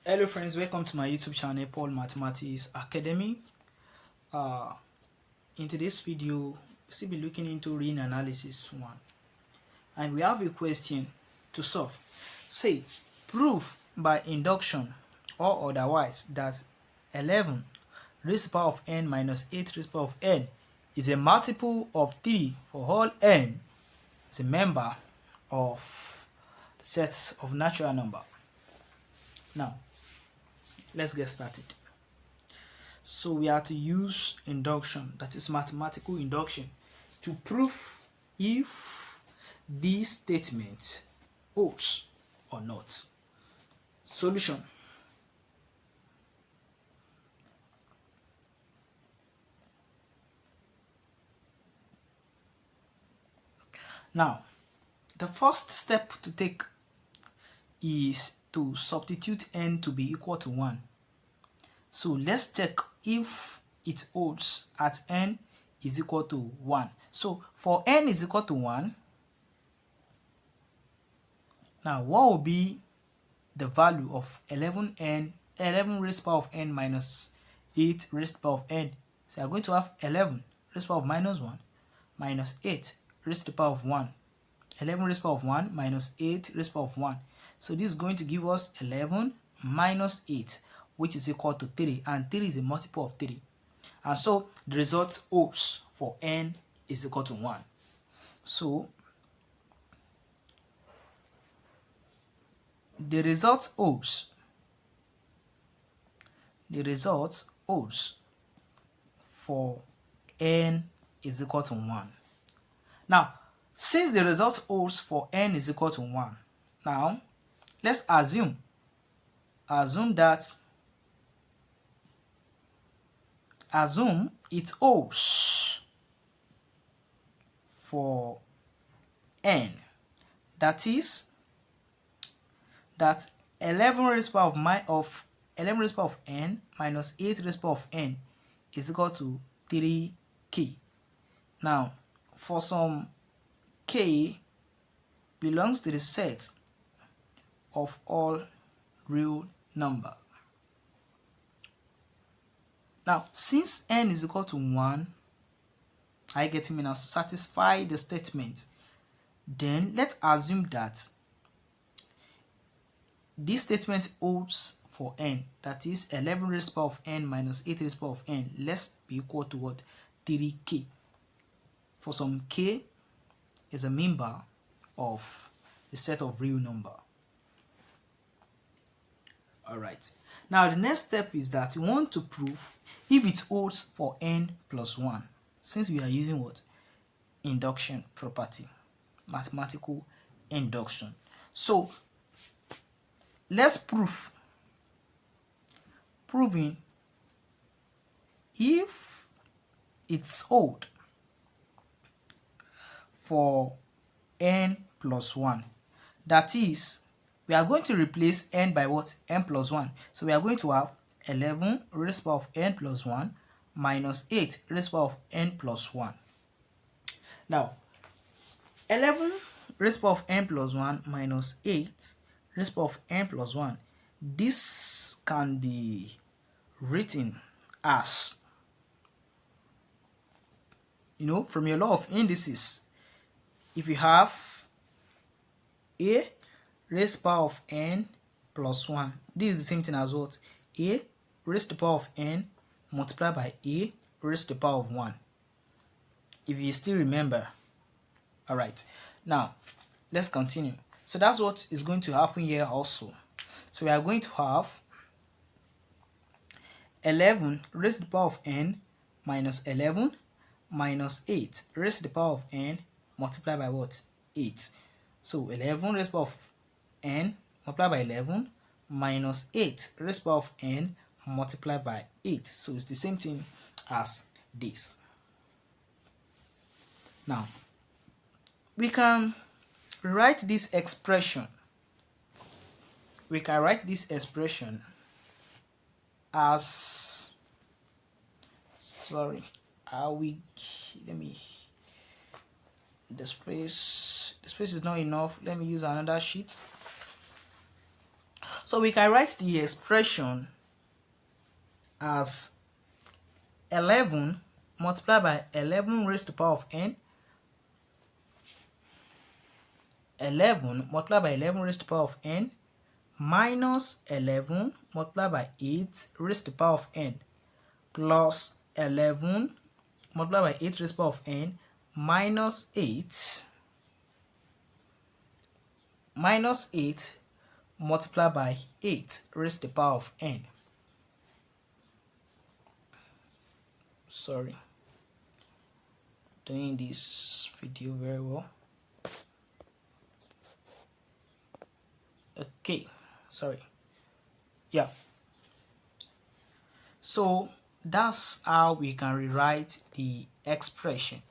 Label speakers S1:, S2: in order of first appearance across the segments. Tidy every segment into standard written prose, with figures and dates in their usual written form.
S1: Hello friends, welcome to my YouTube channel Paul Mathematics Academy. In today's video, we'll still be looking into ring analysis 1, and we have a question to solve. Say, prove by induction or otherwise that 11 raised to the power of n minus 8 raised to the power of n is a multiple of 3 for all n is a member of the set of natural number. Now, let's get started. So we have to use induction, that is mathematical induction, to prove if this statement holds or not. Solution. Now, the first step to take is to substitute n to be equal to 1. So let's check if it holds at n is equal to 1. So for n is equal to 1, now what will be the value of 11 raised to the power of n minus 8 raised to the power of n? So we are going to have 11 raised to the power of minus 1 minus 8 raised to the power of 1. 11 raised to the power of 1 minus 8 raised to the power of 1. So this is going to give us 11 minus 8, which is equal to 3, and 3 is a multiple of 3. And so the result holds for n is equal to 1. So the result holds. The result holds for n is equal to 1. Now, since the result holds for n is equal to 1, now let's assume that it holds for n, that is that 11 raised to the power of 11 raised to the power of n minus 8 raised to the power of n is equal to 3k. Now, for some k belongs to the set of all real numbers. Now, since n is equal to 1, I get me now satisfy the statement. Then let's assume that this statement holds for n, that is 11 raised to the power of n minus 8 raised to the power of n, let's be equal to what? 3k. For some k is a member of the set of real number. Alright. Now the next step is that we want to prove if it holds for n plus 1, since we are using what? Induction property, mathematical induction. So let's proving if it's hold for n plus 1. That is, we are going to replace n by what? N plus 1. So we are going to have 11 raised to the power of n plus 1 minus 8 raised to the power of n plus 1. Now, 11 raised to the power of n plus 1 minus 8 raised to the power of n plus 1. This can be written as, from your law of indices, if you have a raised to the power of n plus 1, this is the same thing as what? A raised to the power of n multiplied by a raised to the power of 1. If you still remember. Alright, now let's continue. So that's what is going to happen here also. So we are going to have 11 raised to the power of n minus 11 minus 8 raised to the power of n multiplied by what? 8. So 11 raised to the power of n multiplied by 11 minus 8 raised to the power of n multiplied by 8. So it's the same thing as this. Now, we can write this expression. As, the space is not enough. Let me use another sheet. So we can write the expression as 11 multiplied by 11 raised to the power of n, 11 multiplied by 11 raised to the power of n, minus 11 multiplied by 8 raised to the power of n, plus 11 multiplied by 8 raised to the power of n, minus 8 multiplied by 8 raised to the power of n. Sorry, doing this video very well. Okay, sorry. Yeah. So that's how we can rewrite the expression.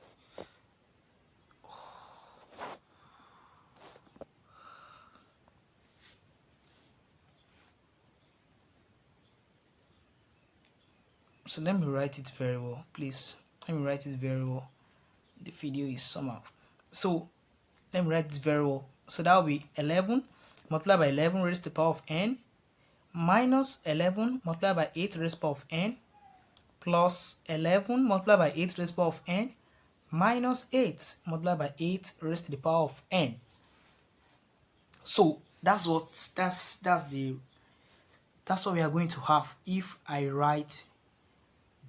S1: So let me write it very well, please. Let me write it very well. The video is somehow. So let me write it very well. So that will be 11 multiplied by 11 raised to the power of n, minus 11 multiplied by 8 raised to the power of n, plus 11 multiplied by 8 raised to the power of n, minus 8 multiplied by 8 raised to the power of n. So that's what we are going to have if I write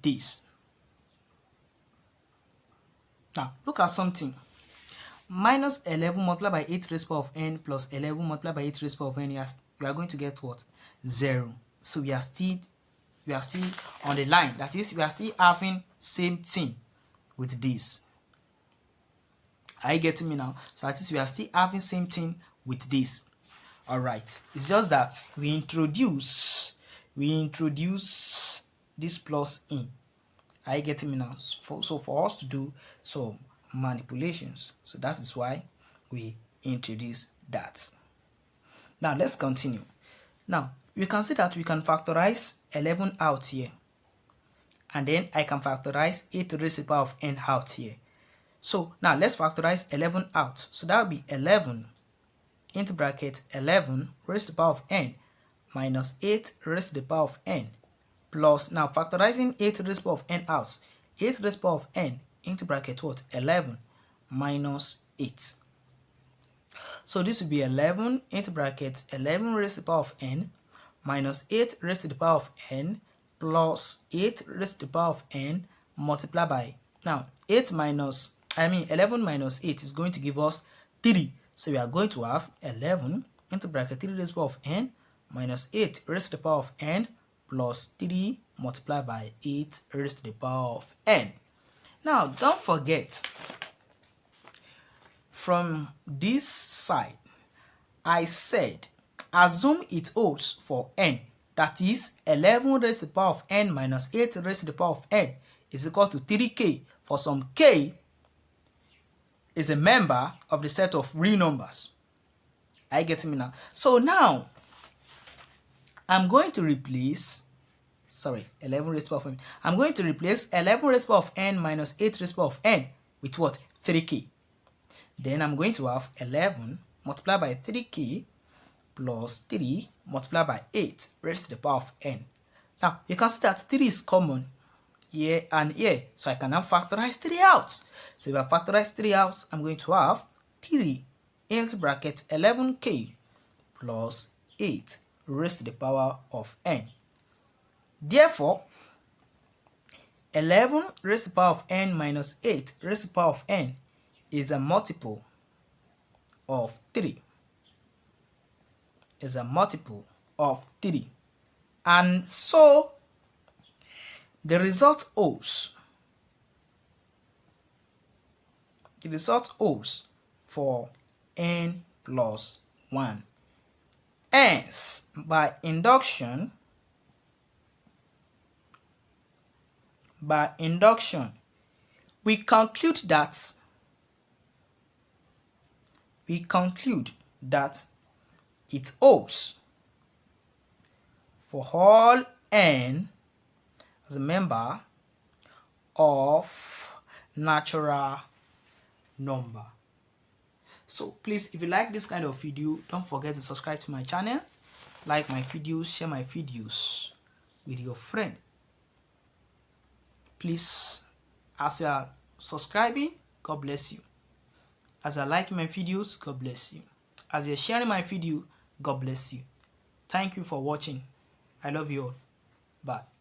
S1: this. Now look at something. Minus 11 multiplied by 8 raised to the power of n plus 11 multiplied by 8 raised to the power of n, you are going to get what? 0. So we are still on the line. That is, we are still having same thing with this. Are you getting me now? So at least we are still having same thing with this. All right. It's just that we introduce this plus in. Are you getting me now? So for us to do some manipulations, so that is why we introduce that. Now let's continue. Now you can see that we can factorize 11 out here, and then I can factorize 8 raised to the power of n out here. So now let's factorize 11 out. So that will be 11 into bracket 11 raised to the power of n minus 8 raised to the power of n, plus, now factorizing 8 raised to the power of n out, 8 raised to the power of n into bracket what? 11 minus 8. So this will be 11 into bracket 11 raised to the power of n minus 8 raised to the power of n plus 8 raised to the power of n multiplied by, now 11 minus 8 is going to give us 3. So we are going to have 11 into bracket 3 raised to the power of n minus 8 raised to the power of n plus 3 multiplied by 8 raised to the power of n. Now don't forget, from this side I said assume it holds for n, that is 11 raised to the power of n minus 8 raised to the power of n is equal to 3k, for some k is a member of the set of real numbers. Are you getting me now? So now I'm going to replace 11 raised to the power of n. I'm going to replace 11 raised to the power of n minus 8 raised to the power of n with what? 3k. Then I'm going to have 11 multiplied by 3k plus 3 multiplied by 8 raised to the power of n. Now you can see that 3 is common here and here, so I can now factorize 3 out. So if I factorize 3 out, I'm going to have 3 into bracket 11k plus 8 raised to the power of n. Therefore 11 raised to the power of n minus 8 raised to the power of n is a multiple of 3. Is a multiple of 3. And so the result holds. The result holds for n plus 1. Hence, by induction, we conclude that it holds for all n as a member of natural number. So please, if you like this kind of video, don't forget to subscribe to my channel like my videos, share my videos with your friend. Please, as you are subscribing, God bless you. As you are liking my videos, God bless you. As you are sharing my video, God bless you. Thank you for watching. I love you all. Bye.